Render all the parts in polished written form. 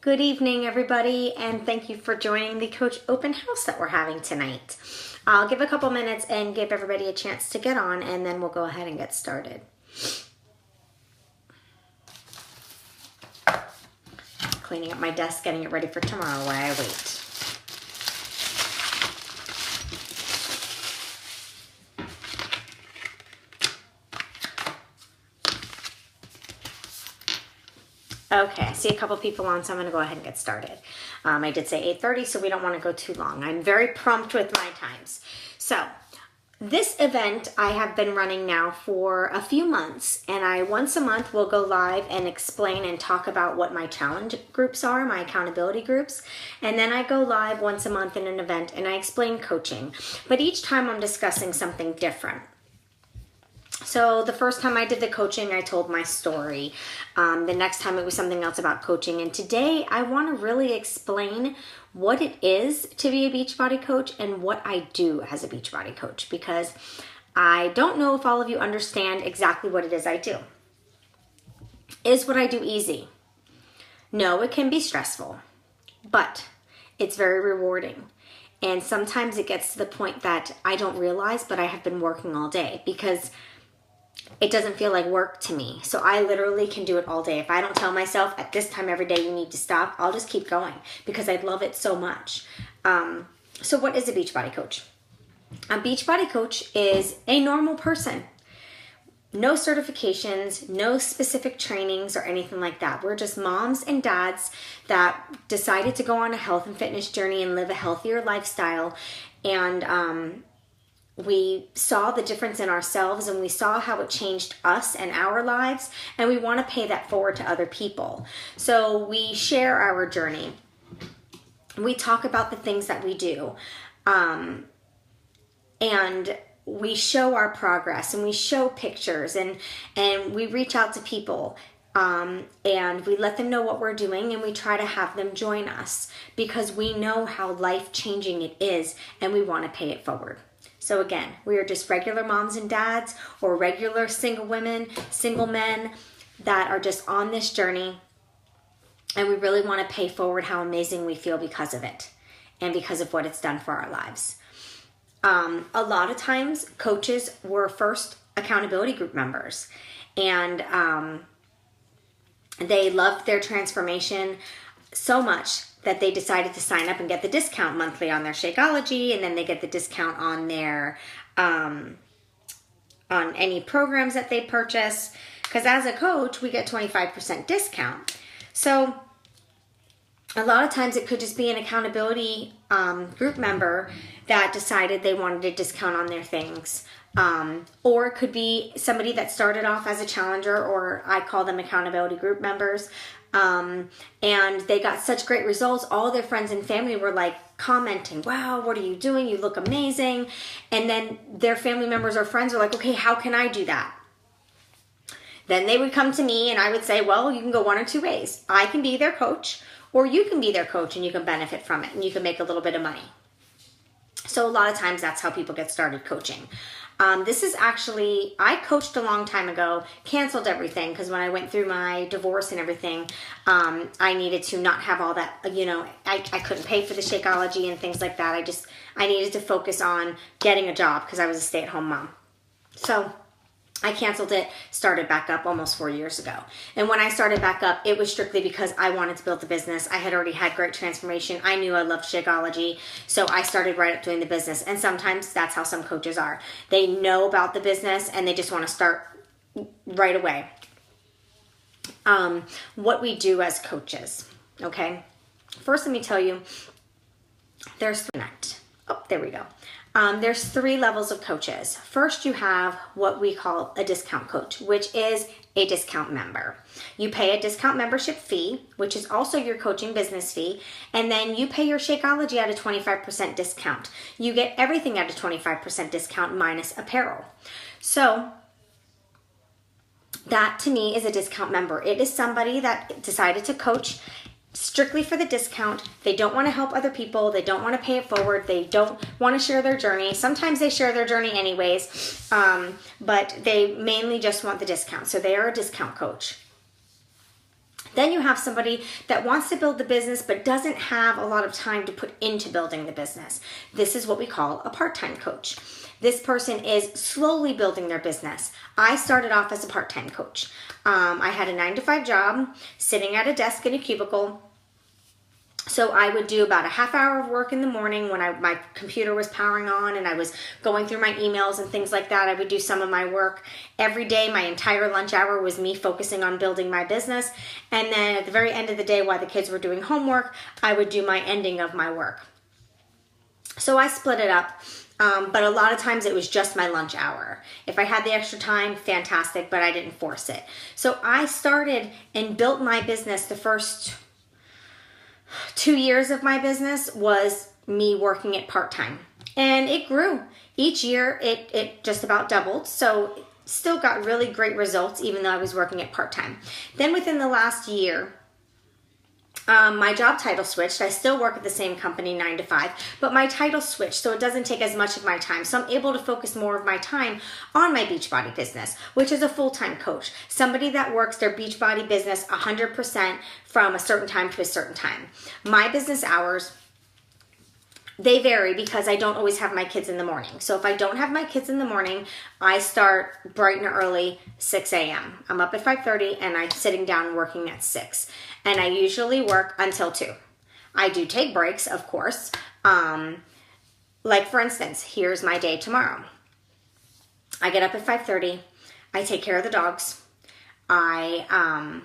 Good evening, everybody, and thank you for joining the Coach Open House that we're having tonight. I'll give a couple minutes and give everybody a chance to get on, and then we'll go ahead and get started. Cleaning up my desk, getting it ready for tomorrow while I wait. Okay, I see a couple people on, so I'm going to go ahead and get started. I did say 8:30, so we don't want to go too long. I'm very prompt with my times. So, this event I have been running now for a few months, and I once a month will go live and explain and talk about what my challenge groups are, my accountability groups, and then I go live once a month in an event and I explain coaching. But each time I'm discussing something different. So the first time I did the coaching, I told my story. The next time it was something else about coaching. And today I want to really explain what it is to be a Beachbody coach and what I do as a Beachbody coach, because I don't know if all of you understand exactly what it is I do. Is what I do easy? No, it can be stressful, but it's very rewarding. And sometimes it gets to the point that I don't realize, but I have been working all day because it doesn't feel like work to me. So I literally can do it all day. If I don't tell myself at this time every day you need to stop, I'll just keep going because I love it so much. So what is a Beachbody coach? A Beachbody coach is a normal person. No certifications, no specific trainings or anything like that. We're just moms and dads that decided to go on a health and fitness journey and live a healthier lifestyle. And we saw the difference in ourselves, and we saw how it changed us and our lives, and we want to pay that forward to other people. So we share our journey. We talk about the things that we do, and we show our progress, and we show pictures, and we reach out to people, and we let them know what we're doing, and we try to have them join us because we know how life-changing it is, and we want to pay it forward. So again, we are just regular moms and dads or regular single women, single men that are just on this journey, and we really want to pay forward how amazing we feel because of it and because of what it's done for our lives. A lot of times coaches were first accountability group members, and they loved their transformation so much that they decided to sign up and get the discount monthly on their Shakeology, and then they get the discount on their on any programs that they purchase. Because as a coach, we get 25% discount. So a lot of times it could just be an accountability group member that decided they wanted a discount on their things. Or it could be somebody that started off as a challenger, or I call them accountability group members. And they got such great results. All their friends and family were like commenting, wow, what are you doing? You look amazing. And then their family members or friends are like, okay, how can I do that? Then they would come to me and I would say, well, you can go one or two ways. I can be their coach, or you can be their coach and you can benefit from it and you can make a little bit of money. So a lot of times that's how people get started coaching. This is actually, I coached a long time ago, canceled everything because when I went through my divorce and everything, I needed to not have all that, I couldn't pay for the Shakeology and things like that. I needed to focus on getting a job because I was a stay-at-home mom. So I canceled it, started back up almost 4 years ago. And when I started back up, it was strictly because I wanted to build the business. I had already had great transformation. I knew I loved Shakeology, so I started right up doing the business. And sometimes that's how some coaches are. They know about the business and they just want to start right away. What we do as coaches, okay? First, let me tell you, there's there's 3 levels of coaches. First, you have what we call a discount coach, which is a discount member. You pay a discount membership fee, which is also your coaching business fee, and then you pay your Shakeology at a 25% discount. You get everything at a 25% discount minus apparel. So that to me is a discount member. It is somebody that decided to coach strictly for the discount. They don't want to help other people. They don't want to pay it forward. They don't want to share their journey. Sometimes they share their journey anyways, but they mainly just want the discount. So they are a discount coach. Then you have somebody that wants to build the business but doesn't have a lot of time to put into building the business. This is what we call a part-time coach. This person is slowly building their business. I started off as a part-time coach. I had a 9-to-5 job, sitting at a desk in a cubicle. So I would do about a half hour of work in the morning when my computer was powering on and I was going through my emails and things like that. I would do some of my work. Every day, my entire lunch hour was me focusing on building my business. And then at the very end of the day, while the kids were doing homework, I would do my ending of my work. So I split it up. But a lot of times it was just my lunch hour. If I had the extra time, fantastic, but I didn't force it. So I started and built my business. The first 2 years of my business was me working it part-time. And it grew. Each year it just about doubled. So still got really great results even though I was working it part-time. Then within the last year, my job title switched. I still work at the same company 9 to 5, but my title switched so it doesn't take as much of my time. So I'm able to focus more of my time on my Beachbody business, which is a full-time coach. Somebody that works their Beachbody business 100% from a certain time to a certain time. My business hours, they vary because I don't always have my kids in the morning. So if I don't have my kids in the morning, I start bright and early, 6 a.m. I'm up at 5:30 and I'm sitting down working at 6. And I usually work until 2. I do take breaks, of course. Like for instance, here's my day tomorrow. I get up at 5:30. I take care of the dogs. I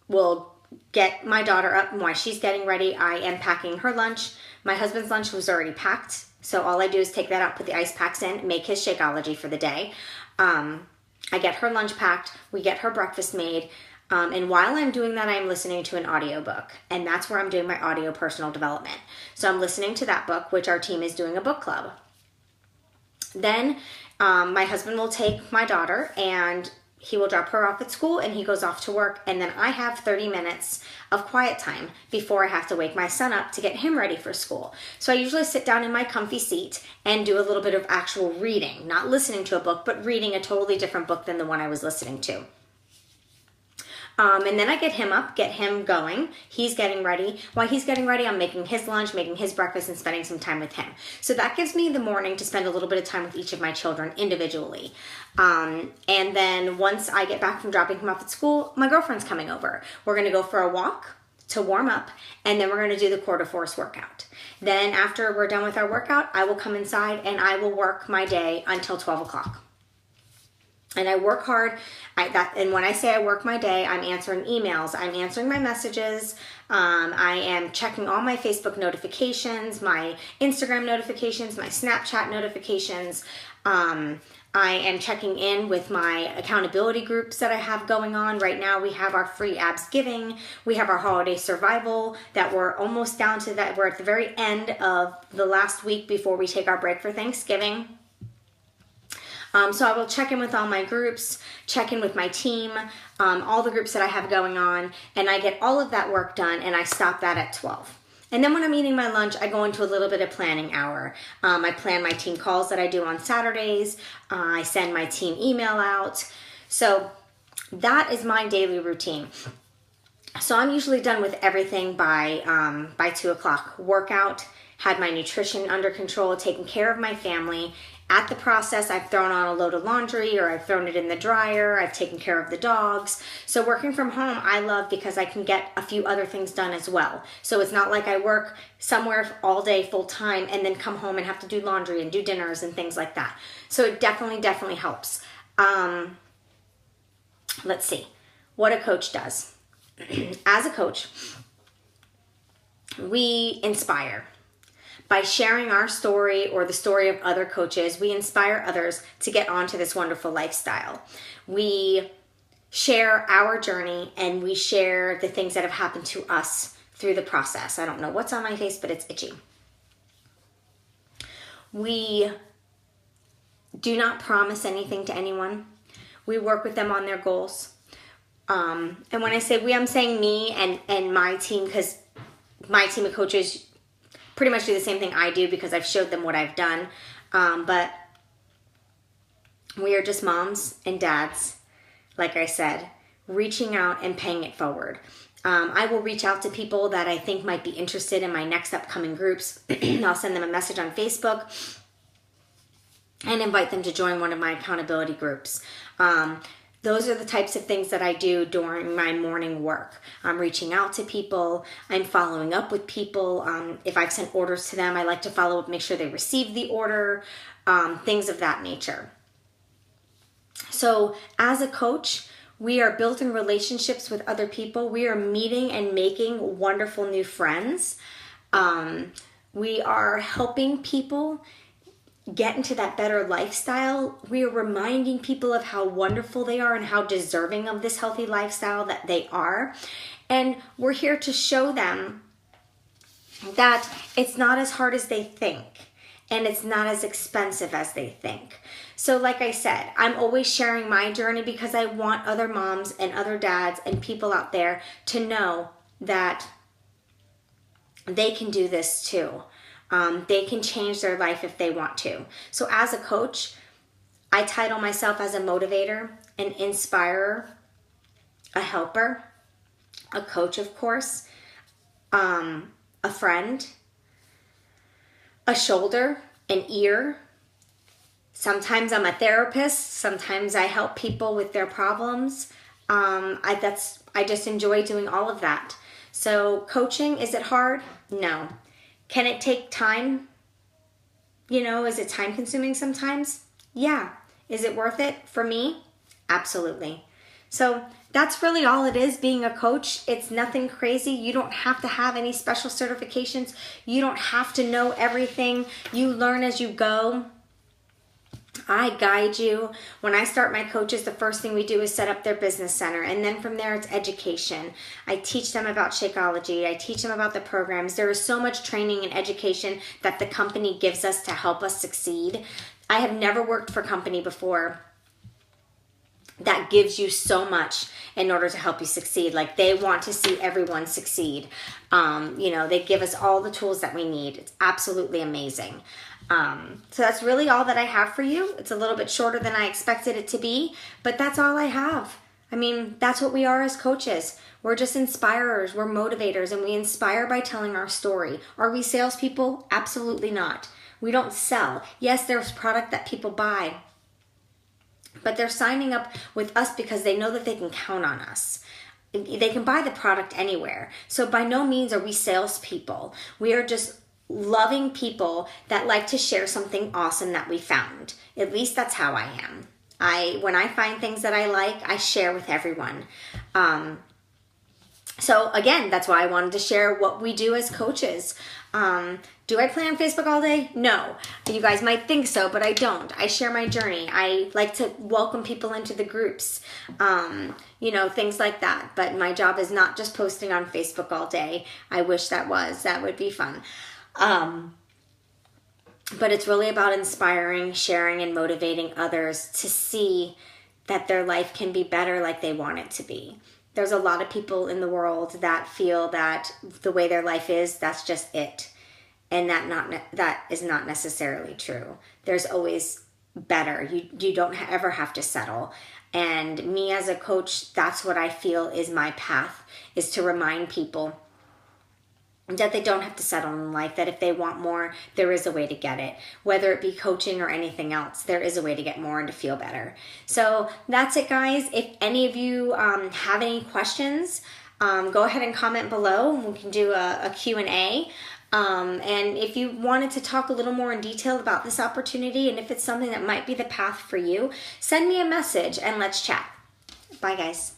will get my daughter up, and while she's getting ready, I am packing her lunch. My husband's lunch was already packed, so all I do is take that out, put the ice packs in, make his Shakeology for the day. I get her lunch packed, we get her breakfast made, and while I'm doing that, I'm listening to an audiobook, and that's where I'm doing my audio personal development. So I'm listening to that book, which our team is doing a book club. Then my husband will take my daughter and he will drop her off at school and he goes off to work, and then I have 30 minutes of quiet time before I have to wake my son up to get him ready for school. So I usually sit down in my comfy seat and do a little bit of actual reading, not listening to a book, but reading a totally different book than the one I was listening to. And then I get him up, get him going. He's getting ready. While he's getting ready, I'm making his lunch, making his breakfast, and spending some time with him. So that gives me the morning to spend a little bit of time with each of my children individually. And then once I get back from dropping him off at school, my girlfriend's coming over. We're going to go for a walk to warm up, and then we're going to do the quarter force workout. Then after we're done with our workout, I will come inside and I will work my day until 12 o'clock. And I work hard. And when I say I work my day, I'm answering emails, I'm answering my messages, I am checking all my Facebook notifications, my Instagram notifications, my Snapchat notifications. I am checking in with my accountability groups that I have going on. Right now we have our free abs giving. We have our holiday survival that we're almost down to that. We're at the very end of the last week before we take our break for Thanksgiving. So I will check in with all my groups, check in with my team, all the groups that I have going on, and I get all of that work done, and I stop that at 12. And then when I'm eating my lunch, I go into a little bit of planning hour. I plan my team calls that I do on Saturdays. I send my team email out. So that is my daily routine. So I'm usually done with everything by 2 o'clock. Workout, had my nutrition under control, taking care of my family. At the process, I've thrown on a load of laundry or I've thrown it in the dryer. I've taken care of the dogs. So working from home, I love because I can get a few other things done as well. So it's not like I work somewhere all day full time and then come home and have to do laundry and do dinners and things like that. So it definitely helps. Let's see what a coach does. As a coach, we inspire. By sharing our story or the story of other coaches, we inspire others to get onto this wonderful lifestyle. We share our journey and we share the things that have happened to us through the process. I don't know what's on my face, but it's itchy. We do not promise anything to anyone. We work with them on their goals. And when I say we, I'm saying me and my team, because my team of coaches pretty much do the same thing I do because I've showed them what I've done. But we are just moms and dads. Like I said, reaching out and paying it forward. I will reach out to people that I think might be interested in my next upcoming groups. I'll send them a message on Facebook and invite them to join one of my accountability groups. Those are the types of things that I do during my morning work. I'm reaching out to people. I'm following up with people. If I've sent orders to them, I like to follow up, make sure they receive the order, things of that nature. So as a coach, we are building relationships with other people. We are meeting and making wonderful new friends. We are helping people get into that better lifestyle. We are reminding people of how wonderful they are and how deserving of this healthy lifestyle that they are. And we're here to show them that it's not as hard as they think, and it's not as expensive as they think. So like I said, I'm always sharing my journey because I want other moms and other dads and people out there to know that they can do this too. They can change their life if they want to. So as a coach, I title myself as a motivator, an inspirer, a helper, a coach, of course, a friend, a shoulder, an ear. Sometimes I'm a therapist. Sometimes I help people with their problems. I just enjoy doing all of that. So coaching, is it hard? No. Can it take time? Is it time consuming sometimes? Yeah. Is it worth it for me? Absolutely. So that's really all it is, being a coach. It's nothing crazy. You don't have to have any special certifications. You don't have to know everything. You learn as you go. I guide you. When I start my coaches, the first thing we do is set up their business center. And then from there, it's education. I teach them about Shakeology. I teach them about the programs. There is so much training and education that the company gives us to help us succeed. I have never worked for a company before that gives you so much in order to help you succeed. Like, they want to see everyone succeed. They give us all the tools that we need. It's absolutely amazing. So that's really all that I have for you. It's a little bit shorter than I expected it to be, but that's all I have. I mean, that's what we are as coaches. We're just inspirers, we're motivators, and we inspire by telling our story. Are we salespeople? Absolutely not. We don't sell. Yes, there's product that people buy, but they're signing up with us because they know that they can count on us. They can buy the product anywhere. So by no means are we salespeople. We are just loving people that like to share something awesome that we found. At least that's how I am. When I find things that I like, I share with everyone. So again, that's why I wanted to share what we do as coaches. Do I play on Facebook all day? No. You guys might think so, but I don't. I share my journey. I like to welcome people into the groups, things like that. But my job is not just posting on Facebook all day. I wish that was. That would be fun. But it's really about inspiring, sharing, and motivating others to see that their life can be better like they want it to be. There's a lot of people in the world that feel that the way their life is, that's just it. And that is not necessarily true. There's always better. You don't ever have to settle. And me as a coach, that's what I feel is my path, is to remind people that they don't have to settle in life, that if they want more, there is a way to get it. Whether it be coaching or anything else, there is a way to get more and to feel better. So that's it, guys. If any of you have any questions, go ahead and comment below. We can do a Q&A. And if you wanted to talk a little more in detail about this opportunity, and if it's something that might be the path for you, send me a message and let's chat. Bye, guys.